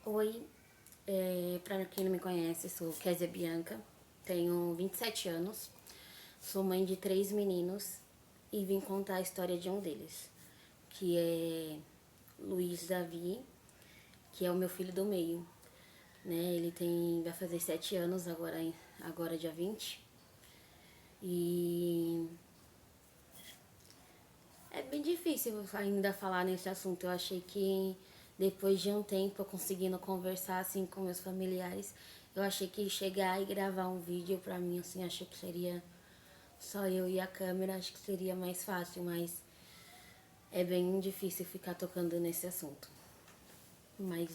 Oi, pra quem não me conhece, sou Kézia Bianca, tenho 27 anos, sou mãe de 3 meninos e vim contar a história de um deles, que é Luiz Davi, que é o meu filho do meio, né? Vai fazer 7 anos agora dia 20. E é bem difícil ainda falar nesse assunto. Eu achei que depois de um tempo eu conseguindo conversar assim com meus familiares, eu achei que chegar e gravar um vídeo pra mim assim, achei que seria só eu e a câmera, acho que seria mais fácil, mas é bem difícil ficar tocando nesse assunto. Mas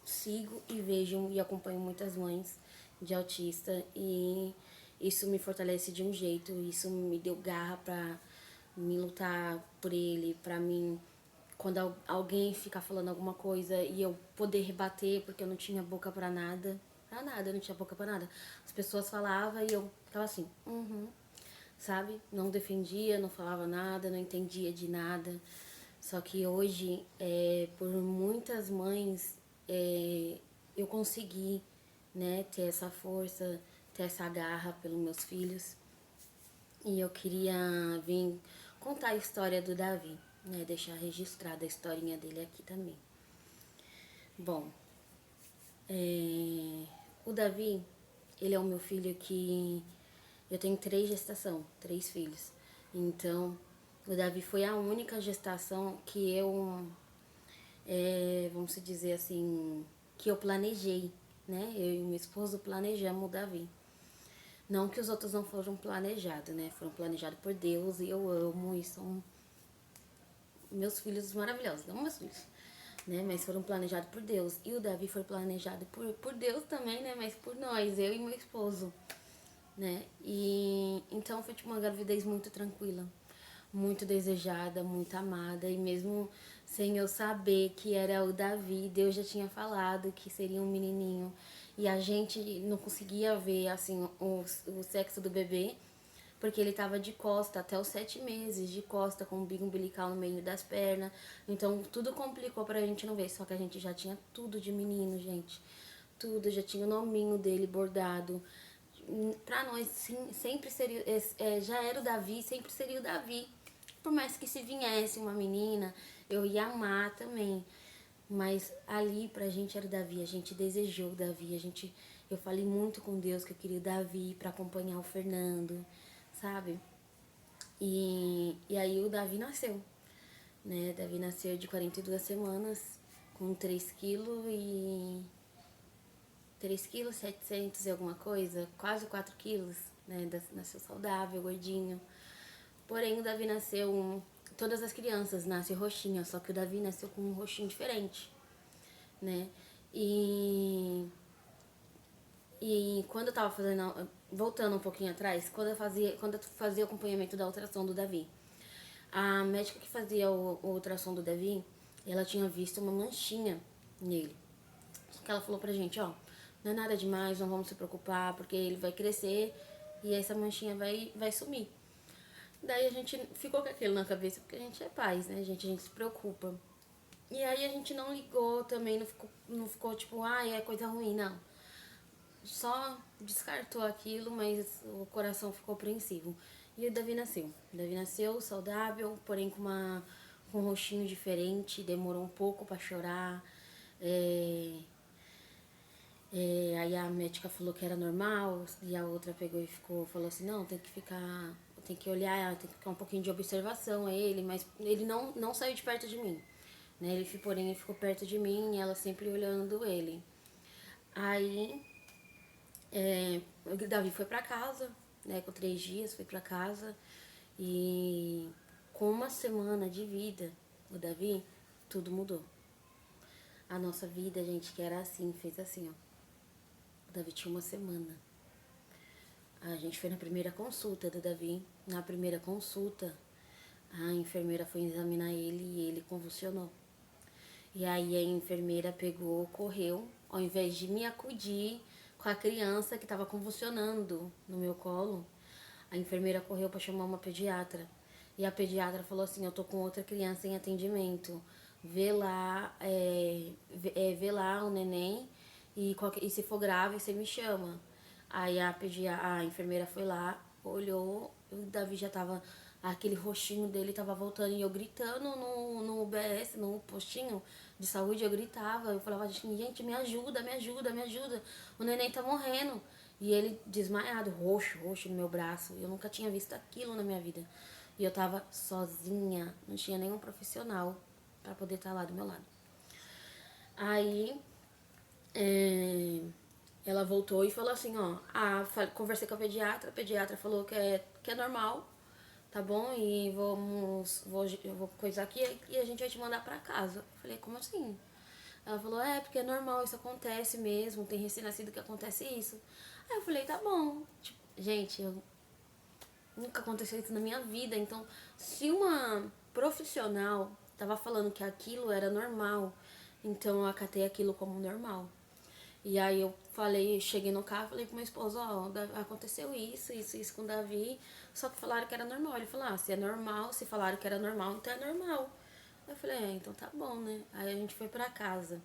sigo e vejo e acompanho muitas mães de autista e isso me fortalece de um jeito, isso me deu garra pra me lutar por ele, pra mim, quando alguém ficar falando alguma coisa e eu poder rebater, porque eu não tinha boca pra nada, eu não tinha boca pra nada. As pessoas falavam e eu ficava assim, sabe? Não defendia, não falava nada, não entendia de nada. Só que hoje, por muitas mães, eu consegui, né, ter essa força, ter essa garra pelos meus filhos. E eu queria vir contar a história do Davi, né, deixar registrada a historinha dele aqui também. Bom, o Davi, ele é o meu filho que eu tenho 3 filhos. Então, o Davi foi a única gestação que vamos dizer assim, que eu planejei, né? Eu e meu esposo planejamos o Davi. Não que os outros não foram planejados, né? Foram planejados por Deus e eu amo e são meus filhos maravilhosos, não meus filhos, né? Mas foram planejados por Deus. E o Davi foi planejado por Deus também, né? Mas por nós, eu e meu esposo, né? E então foi tipo uma gravidez muito tranquila, muito desejada, muito amada. E mesmo sem eu saber que era o Davi, Deus já tinha falado que seria um menininho. E a gente não conseguia ver assim o sexo do bebê, porque ele tava de costa até os 7 meses, de costa, com o umbigo umbilical no meio das pernas. Então tudo complicou pra gente não ver. Só que a gente já tinha tudo de menino, gente. Tudo, já tinha o nominho dele bordado. Pra nós, sim, sempre seria. Já era o Davi, sempre seria o Davi. Por mais que se viesse uma menina, eu ia amar também. Mas ali pra gente era o Davi, a gente desejou o Davi, eu falei muito com Deus que eu queria o Davi pra acompanhar o Fernando, sabe? E aí o Davi nasceu, né? Davi nasceu de 42 semanas, com 3 quilos e 3 quilos 700 e alguma coisa, quase 4 quilos, né? Nasceu saudável, gordinho. Porém, o Davi nasceu. Todas as crianças nascem roxinhas, só que o Davi nasceu com um rostinho diferente, né? E, e quando eu tava fazendo. Voltando um pouquinho atrás, quando eu fazia o acompanhamento da ultrassom do Davi, a médica que fazia o ultrassom do Davi, ela tinha visto uma manchinha nele. Só que ela falou pra gente, ó, não é nada demais, não vamos se preocupar, porque ele vai crescer e essa manchinha vai sumir. Daí a gente ficou com aquilo na cabeça, porque a gente é pais, né, gente? A gente se preocupa. E aí a gente não ligou também, não ficou tipo, é coisa ruim, não. Só descartou aquilo, mas o coração ficou apreensivo. E o Davi nasceu. O Davi nasceu saudável, porém com um rostinho diferente, demorou um pouco pra chorar. Aí a médica falou que era normal, e a outra pegou e falou assim, não, tem que olhar, tem que ficar um pouquinho de observação a ele, mas ele não saiu de perto de mim. Né? Porém, ele ficou perto de mim e ela sempre olhando ele. Aí o Davi foi pra casa, né? Com 3 dias foi pra casa e com uma semana de vida, o Davi, tudo mudou. A nossa vida, gente, que era assim, fez assim, ó. O Davi tinha uma semana. A gente foi na primeira consulta do Davi. Na primeira consulta, a enfermeira foi examinar ele e ele convulsionou. E aí a enfermeira pegou, correu, ao invés de me acudir com a criança que estava convulsionando no meu colo, a enfermeira correu para chamar uma pediatra. E a pediatra falou assim, eu tô com outra criança em atendimento. vê lá o neném e se for grave você me chama. Aí a enfermeira foi lá, olhou, o Davi já tava, aquele roxinho dele tava voltando e eu gritando no UBS, no postinho de saúde, eu gritava, eu falava, gente, me ajuda, me ajuda, me ajuda, o neném tá morrendo. E ele desmaiado, roxo no meu braço, eu nunca tinha visto aquilo na minha vida. E eu tava sozinha, não tinha nenhum profissional pra poder estar lá do meu lado. Aí, ela voltou e falou assim, ó, conversei com a pediatra falou que é normal, tá bom? E eu vou coisar aqui e a gente vai te mandar pra casa. Eu falei, como assim? Ela falou, porque é normal, isso acontece mesmo, tem recém-nascido que acontece isso. Aí eu falei, tá bom. Tipo, gente, nunca aconteceu isso na minha vida, então se uma profissional tava falando que aquilo era normal, então eu acatei aquilo como normal. E aí eu falei, cheguei no carro, falei pro meu esposo, ó, aconteceu isso com o Davi, só que falaram que era normal. Ele falou, se é normal, se falaram que era normal, então é normal. Eu falei, então tá bom, né? Aí a gente foi pra casa.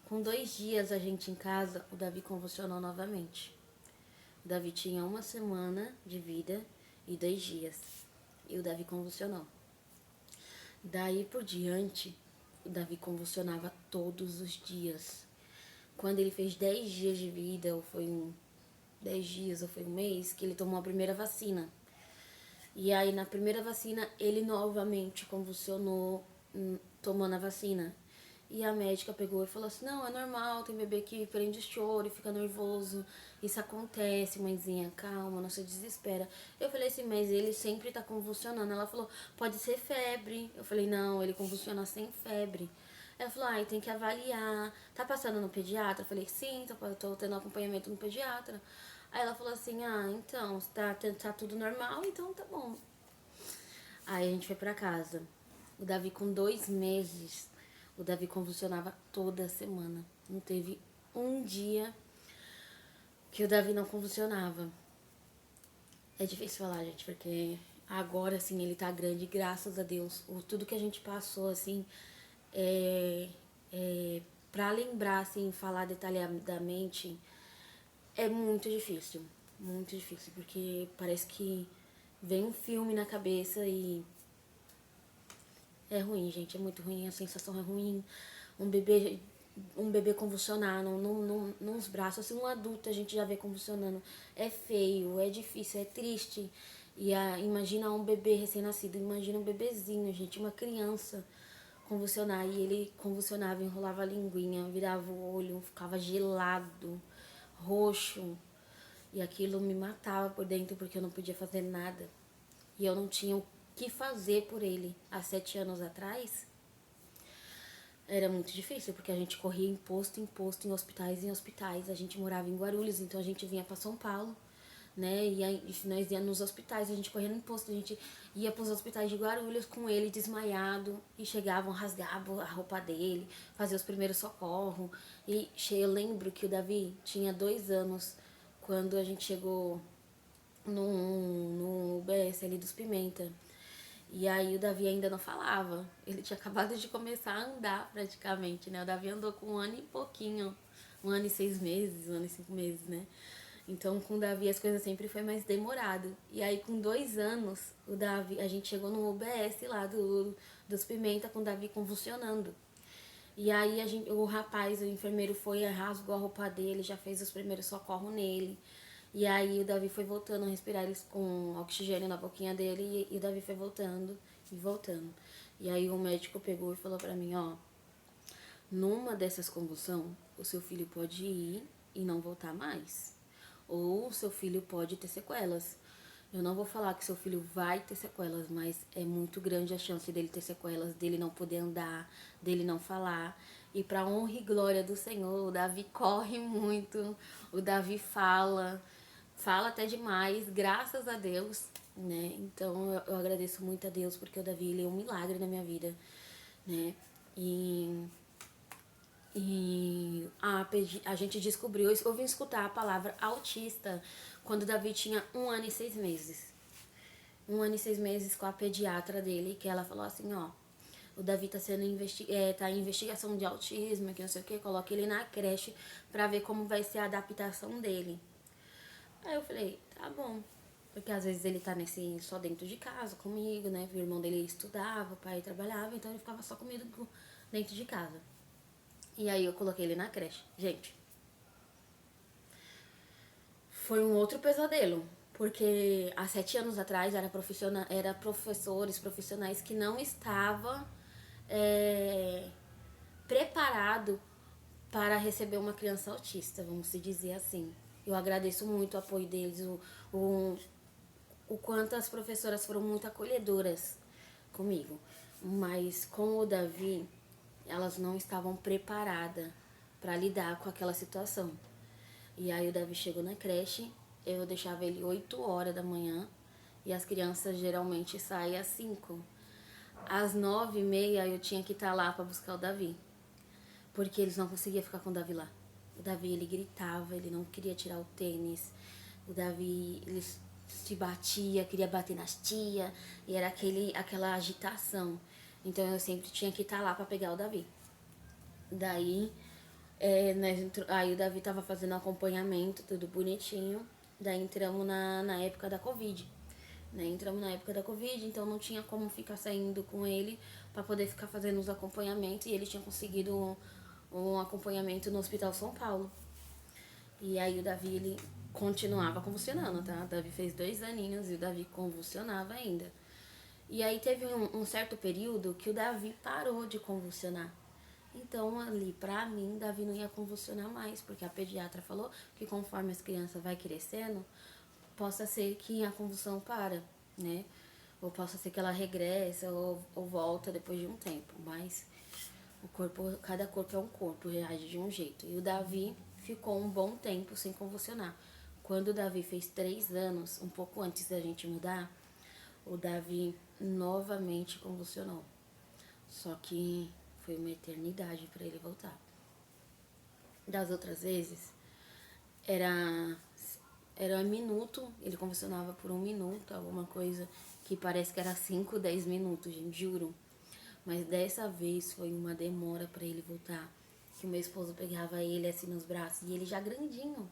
Com 2 dias a gente em casa, o Davi convulsionou novamente. O Davi tinha 1 semana de vida e 2 dias. E o Davi convulsionou. Daí por diante, o Davi convulsionava todos os dias. Quando ele fez 10 dias de vida, ou foi 10 dias, ou foi um mês, que ele tomou a primeira vacina. E aí na primeira vacina, ele novamente convulsionou tomando a vacina. E a médica pegou e falou assim, não, é normal, tem bebê que prende choro e fica nervoso. Isso acontece, mãezinha, calma, não se desespera. Eu falei assim, mas ele sempre tá convulsionando. Ela falou, pode ser febre. Eu falei, não, ele convulsiona sem febre. Ela falou, tem que avaliar. Tá passando no pediatra? Eu falei, sim, tô tendo acompanhamento no pediatra. Aí ela falou assim, então, tá tudo normal, então tá bom. Aí a gente foi pra casa. O Davi com 2 meses, o Davi convulsionava toda semana. Não teve um dia que o Davi não convulsionava. É difícil falar, gente, porque agora, assim, ele tá grande, graças a Deus. Tudo que a gente passou, assim, pra lembrar, assim, falar detalhadamente, é muito difícil. Muito difícil, porque parece que vem um filme na cabeça e é ruim, gente, é muito ruim, a sensação é ruim. Um bebê, um bebê convulsionar nos braços, assim, um adulto a gente já vê convulsionando. É feio, é difícil, é triste. Imagina um bebê recém-nascido, imagina um bebezinho, gente, uma criança convulsionar. E ele convulsionava, enrolava a linguinha, virava o olho, ficava gelado, roxo. E aquilo me matava por dentro porque eu não podia fazer nada. E eu não tinha o que fazer por ele. Há 7 anos atrás, era muito difícil, porque a gente corria em posto, em hospitais. A gente morava em Guarulhos, então a gente vinha para São Paulo, né? E aí, nós íamos nos hospitais, a gente corria no posto, a gente ia para os hospitais de Guarulhos com ele desmaiado, e chegavam, rasgavam a roupa dele, faziam os primeiros socorros. E eu lembro que o Davi tinha 2 anos quando a gente chegou no UBS ali dos Pimenta. E aí o Davi ainda não falava. Ele tinha acabado de começar a andar praticamente, né? O Davi andou com 1 ano e pouquinho. 1 ano e 6 meses, 1 ano e 5 meses, né? Então com o Davi as coisas sempre foi mais demorado. E aí com 2 anos, o Davi, a gente chegou no UBS lá dos Pimenta com o Davi convulsionando. E aí o rapaz, o enfermeiro foi, rasgou a roupa dele, já fez os primeiros socorros nele. E aí o Davi foi voltando a respirar eles com oxigênio na boquinha dele e o Davi foi voltando e voltando. E aí o médico pegou e falou pra mim, numa dessas convulsões, o seu filho pode ir e não voltar mais. Ou o seu filho pode ter sequelas. Eu não vou falar que seu filho vai ter sequelas, mas é muito grande a chance dele ter sequelas, dele não poder andar, dele não falar. E para honra e glória do Senhor, o Davi corre muito, o Davi fala até demais, graças a Deus, né? Então eu agradeço muito a Deus, porque o Davi, ele é um milagre na minha vida, né? A gente descobriu, eu vim escutar a palavra autista quando o Davi tinha 1 ano e 6 meses. 1 ano e 6 meses com a pediatra dele, que ela falou assim, o Davi tá sendo tá em investigação de autismo, que não sei o que, coloque ele na creche pra ver como vai ser a adaptação dele. Aí eu falei, tá bom. Porque às vezes ele tá só dentro de casa comigo, né? O irmão dele estudava, o pai trabalhava, então ele ficava só comigo dentro de casa. E aí eu coloquei ele na creche. Gente, foi um outro pesadelo. Porque há 7 anos atrás era professores profissionais que não estavam preparado para receber uma criança autista, vamos se dizer assim. Eu agradeço muito o apoio deles, o quanto as professoras foram muito acolhedoras comigo. Mas com o Davi, elas não estavam preparadas para lidar com aquela situação. E aí o Davi chegou na creche, eu deixava ele 8 horas da manhã e as crianças geralmente saem às 5. Às 9h30 eu tinha que estar lá para buscar o Davi, porque eles não conseguiam ficar com o Davi lá. O Davi, ele gritava, ele não queria tirar o tênis. O Davi, ele se batia, queria bater nas tias, e era aquela agitação. Então eu sempre tinha que estar lá para pegar o Davi. Daí, aí o Davi tava fazendo acompanhamento, tudo bonitinho. Daí entramos na época da Covid. Né? Entramos na época da Covid, então não tinha como ficar saindo com ele para poder ficar fazendo os acompanhamentos. E ele tinha conseguido um acompanhamento no Hospital São Paulo. E aí o Davi, ele continuava convulsionando, tá? O Davi fez 2 aninhos e o Davi convulsionava ainda. E aí teve um certo período que o Davi parou de convulsionar. Então ali, pra mim, Davi não ia convulsionar mais, porque a pediatra falou que conforme as crianças vai crescendo, possa ser que a convulsão para, né? Ou possa ser que ela regressa ou volta depois de um tempo. Mas cada corpo é um corpo, reage de um jeito. E o Davi ficou um bom tempo sem convulsionar. Quando o Davi fez 3 anos, um pouco antes da gente mudar, o Davi novamente convulsionou. Só que foi uma eternidade para ele voltar. Das outras vezes, era 1 minuto, ele convulsionava por 1 minuto, alguma coisa que parece que era 5, 10 minutos, gente, juro. Mas dessa vez foi uma demora para ele voltar. Que o meu esposo pegava ele assim nos braços e ele já grandinho,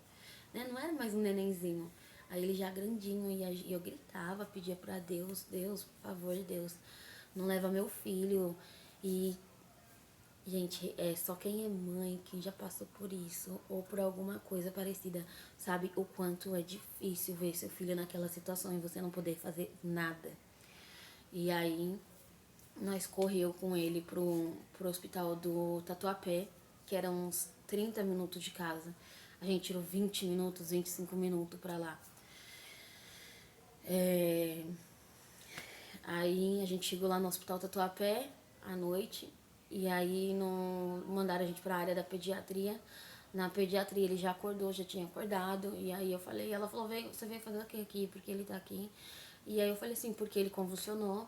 né? Não era mais um nenenzinho. Aí ele já grandinho e eu gritava, pedia pra Deus, Deus, por favor, Deus, não leva meu filho. E, gente, só quem é mãe, quem já passou por isso ou por alguma coisa parecida, sabe o quanto é difícil ver seu filho naquela situação e você não poder fazer nada. E aí nós correu com ele pro hospital do Tatuapé, que era uns 30 minutos de casa. A gente tirou 20 minutos, 25 minutos pra lá. Aí a gente chegou lá no hospital Tatuapé à noite. E aí mandaram a gente pra área da pediatria. Na pediatria ele já acordou, já tinha acordado. E aí eu falei, ela falou, você veio fazer o que aqui? Porque ele tá aqui. E aí eu falei assim, porque ele convulsionou.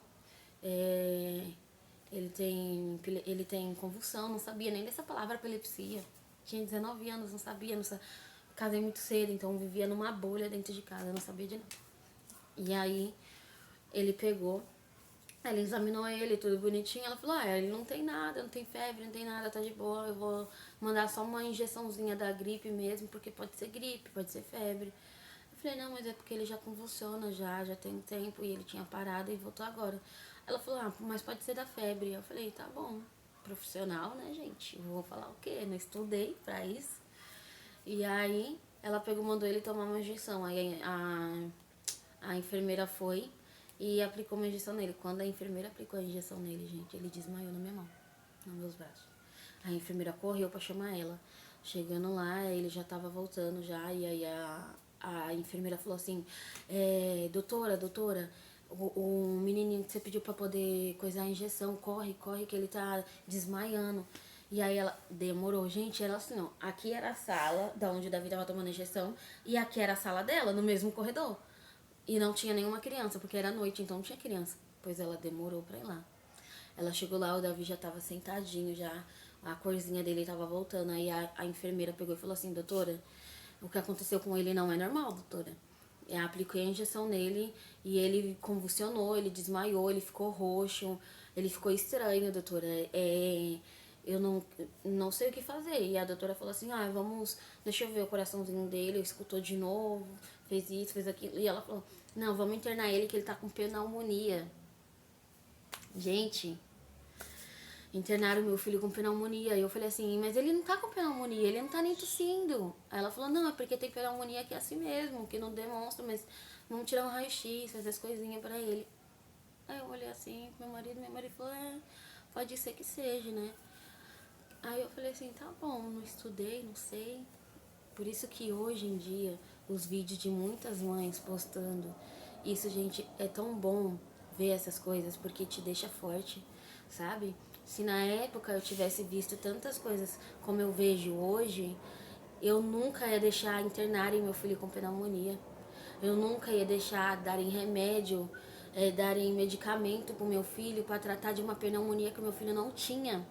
Ele tem convulsão, não sabia nem dessa palavra epilepsia. Tinha 19 anos, não sabia, casei muito cedo, então vivia numa bolha dentro de casa, não sabia de nada. E aí ele pegou, ela examinou ele, tudo bonitinho, ela falou, ele não tem nada, não tem febre, não tem nada, tá de boa, eu vou mandar só uma injeçãozinha da gripe mesmo, porque pode ser gripe, pode ser febre. Eu falei, não, mas é porque ele já convulsiona, já tem tempo, e ele tinha parado e voltou agora. Ela falou, mas pode ser da febre. Eu falei, tá bom, profissional, né, gente? Eu vou falar o quê? Não estudei pra isso. E aí, ela pegou, mandou ele tomar uma injeção. Aí a enfermeira foi e aplicou uma injeção nele. Quando a enfermeira aplicou a injeção nele, gente, ele desmaiou na minha mão, nos meus braços. A enfermeira correu pra chamar ela. Chegando lá, ele já tava voltando já, e aí a enfermeira falou assim, doutora, o menininho que você pediu pra poder coisar a injeção, corre, que ele tá desmaiando. E aí ela demorou, gente, era assim, ó, aqui era a sala da onde o Davi tava tomando a injeção, e aqui era a sala dela, no mesmo corredor. E não tinha nenhuma criança, porque era noite, então não tinha criança. Pois ela demorou pra ir lá. Ela chegou lá, o Davi já tava sentadinho, já a corzinha dele tava voltando. Aí a enfermeira pegou e falou assim, doutora, o que aconteceu com ele não é normal, doutora. Eu apliquei a injeção nele e ele convulsionou, ele desmaiou, ele ficou roxo. Ele ficou estranho, doutora. Eu não sei o que fazer. E a doutora falou assim, vamos, deixa eu ver o coraçãozinho dele, escutou de novo, fez isso, fez aquilo. E ela falou, não, vamos internar ele que ele tá com pneumonia. Gente, internaram meu filho com pneumonia. E eu falei assim, mas ele não tá com pneumonia, ele não tá nem tossindo. Aí ela falou, não, é porque tem pneumonia que é assim mesmo, que não demonstra, mas vamos tirar um raio-x, fazer as coisinhas pra ele. Aí eu olhei assim pro meu marido falou, pode ser que seja, né? Aí eu falei assim, tá bom, não estudei, não sei. Por isso que hoje em dia, os vídeos de muitas mães postando isso, gente, é tão bom ver essas coisas, porque te deixa forte, sabe? Se na época eu tivesse visto tantas coisas como eu vejo hoje, eu nunca ia deixar internarem meu filho com pneumonia. Eu nunca ia deixar darem remédio, darem medicamento pro meu filho para tratar de uma pneumonia que o meu filho não tinha.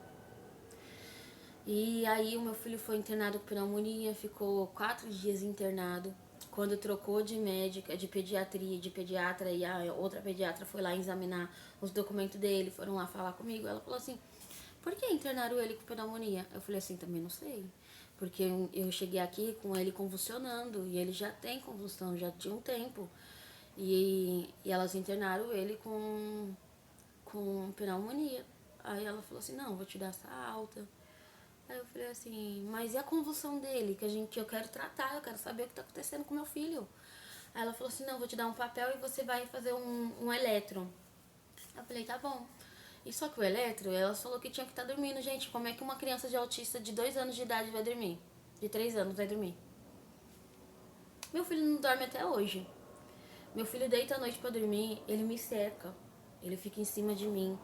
E aí o meu filho foi internado com pneumonia, ficou 4 dias internado. Quando trocou de médica, de pediatria, de pediatra, e a outra pediatra foi lá examinar os documentos dele, foram lá falar comigo, ela falou assim, por que internaram ele com pneumonia? Eu falei assim, também não sei. Porque eu cheguei aqui com ele convulsionando, e ele já tem convulsão, já tinha um tempo. E elas internaram ele com pneumonia. Aí ela falou assim, não, vou te dar essa alta. Aí eu falei assim, mas e a convulsão dele? Que eu quero tratar, eu quero saber o que tá acontecendo com meu filho. Aí ela falou assim, não, vou te dar um papel e você vai fazer um eletro. Eu falei, tá bom. E só que o eletro, ela falou que tinha que estar dormindo. Gente, como é que uma criança de autista de 2 anos de idade vai dormir? De 3 anos vai dormir? Meu filho não dorme até hoje. Meu filho deita à noite pra dormir, ele me cerca. Ele fica em cima de mim.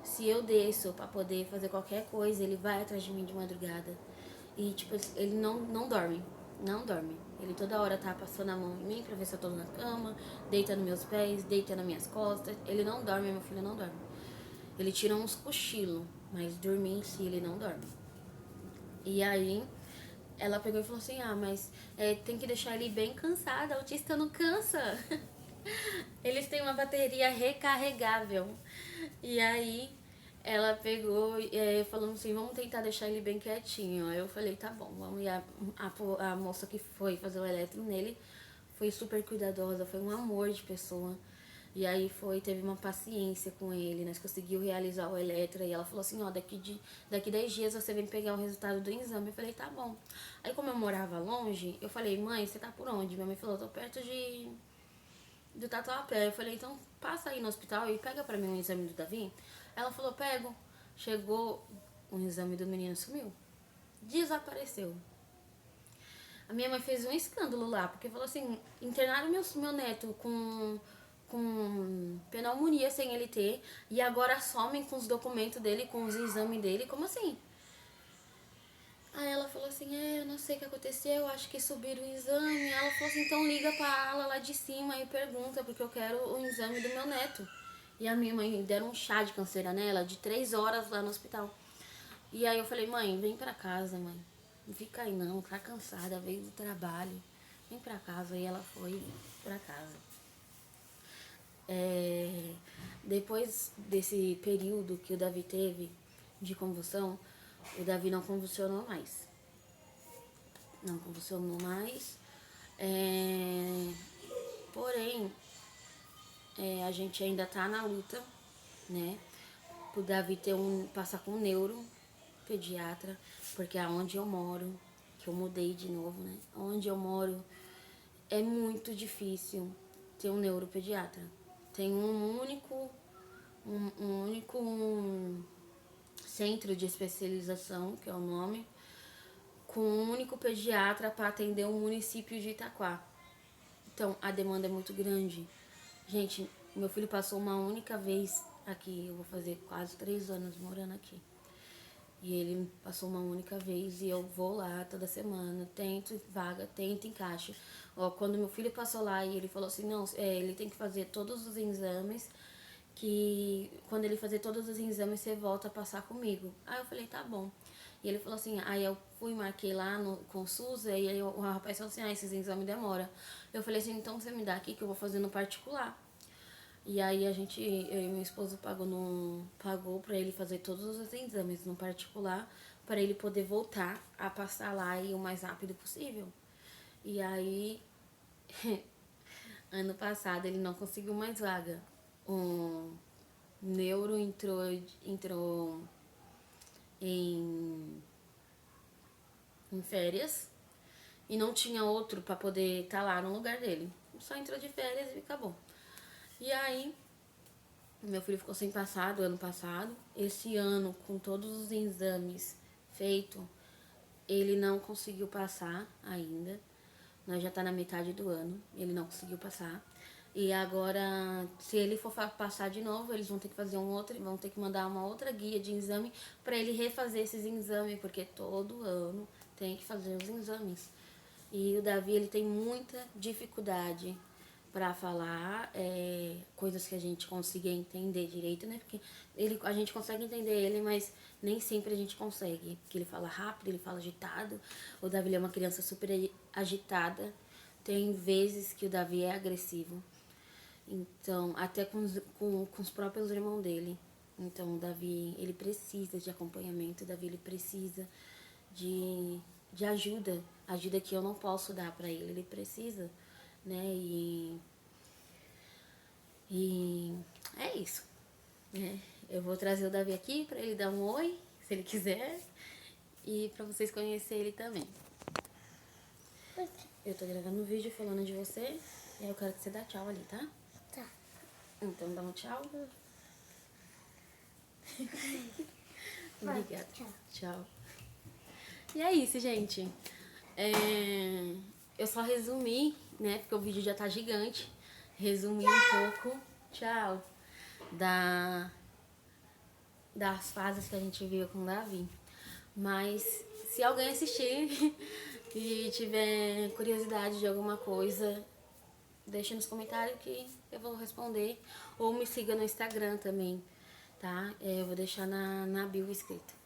Se eu desço pra poder fazer qualquer coisa, ele vai atrás de mim de madrugada. E, tipo, ele não dorme. Não dorme. Ele toda hora tá passando a mão em mim pra ver se eu tô na cama, deita nos meus pés, deita nas minhas costas. Ele não dorme, meu filho não dorme. Ele tira uns cochilos, mas dormir em si ele não dorme. E aí, ela pegou e falou assim, mas tem que deixar ele bem cansado, autista não cansa. Eles têm uma bateria recarregável. E aí ela pegou e falou assim, vamos tentar deixar ele bem quietinho. Aí eu falei, tá bom, vamos. E a moça que foi fazer o eletro nele foi super cuidadosa, foi um amor de pessoa. E aí teve uma paciência com ele, nós conseguimos realizar o eletro. E ela falou assim, daqui 10 dias você vem pegar o resultado do exame. Eu falei, tá bom. Aí como eu morava longe, eu falei, mãe, você tá por onde? Minha mãe falou, tô perto do Tatuapé. Eu falei, então passa aí no hospital e pega pra mim um exame do Davi. Ela falou, pego. Chegou, um exame do menino sumiu. Desapareceu. A minha mãe fez um escândalo lá, porque falou assim, internaram meu neto com pneumonia sem ele ter, e agora somem com os documentos dele, com os exames dele, como assim? Aí ela falou assim, eu não sei o que aconteceu, acho que subiram o exame. Ela falou assim, então liga pra ala lá de cima e pergunta, porque eu quero o exame do meu neto. E a minha mãe deram um chá de canseira nela, de 3 horas lá no hospital. E aí eu falei, mãe, vem pra casa, mãe. Não fica aí não, tá cansada, veio do trabalho. Vem pra casa. E ela foi pra casa. Depois desse período que o Davi teve de convulsão, o Davi não convulsionou mais. Não convulsionou mais. Porém, a gente ainda tá na luta, né? Pro Davi passar com um neuro pediatra, porque aonde eu moro, que eu mudei de novo, né? Onde eu moro é muito difícil ter um neuropediatra. Tem um único centro de especialização, que é o nome, com um único pediatra para atender o município de Itaquá. Então, a demanda é muito grande. Gente, meu filho passou uma única vez aqui, eu vou fazer quase 3 anos morando aqui. E ele passou uma única vez e eu vou lá toda semana, tento vaga, tento encaixe. Quando meu filho passou lá e ele falou assim, não, ele tem que fazer todos os exames, que quando ele fazer todos os exames você volta a passar comigo. Aí eu falei, tá bom. E ele falou assim, aí eu fui, marquei lá com o SUS, e aí o rapaz falou assim, esses exames demoram. Eu falei assim, então você me dá aqui que eu vou fazer no particular. E aí eu e meu esposo pagou pra ele fazer todos os exames no particular, para ele poder voltar a passar lá e o mais rápido possível. E aí, ano passado ele não conseguiu mais vaga. O neuro entrou em, em férias e não tinha outro pra poder estar lá no lugar dele. Só entrou de férias e acabou. E aí, meu filho ficou sem passar do ano passado. Esse ano, com todos os exames feitos, ele não conseguiu passar ainda. Nós já tá na metade do ano, ele não conseguiu passar. E agora, se ele for passar de novo, eles vão ter que fazer vão ter que mandar uma outra guia de exame para ele refazer esses exames, porque todo ano tem que fazer os exames. E o Davi, ele tem muita dificuldade para falar coisas que a gente consiga entender direito, né? Porque a gente consegue entender ele, mas nem sempre a gente consegue. Porque ele fala rápido, ele fala agitado. O Davi é uma criança super agitada. Tem vezes que o Davi é agressivo. Então, até com os próprios irmãos dele. Então, o Davi, ele precisa de acompanhamento. O Davi, ele precisa de ajuda. Ajuda que eu não posso dar pra ele. Ele precisa, né? E é isso, né? Eu vou trazer o Davi aqui pra ele dar um oi, se ele quiser. E pra vocês conhecerem ele também. Eu tô gravando um vídeo falando de você. E aí eu quero que você dá tchau ali, tá? Tá. Então dá um tchau. Obrigada. Tchau. Tchau. E é isso, gente. Eu só resumi, né? Porque o vídeo já tá gigante. Resumi um pouco. Tchau. Das fases que a gente viu com o Davi. Mas se alguém assistir e tiver curiosidade de alguma coisa, deixa nos comentários que eu vou responder. Ou me siga no Instagram também, tá? Eu vou deixar na bio escrito.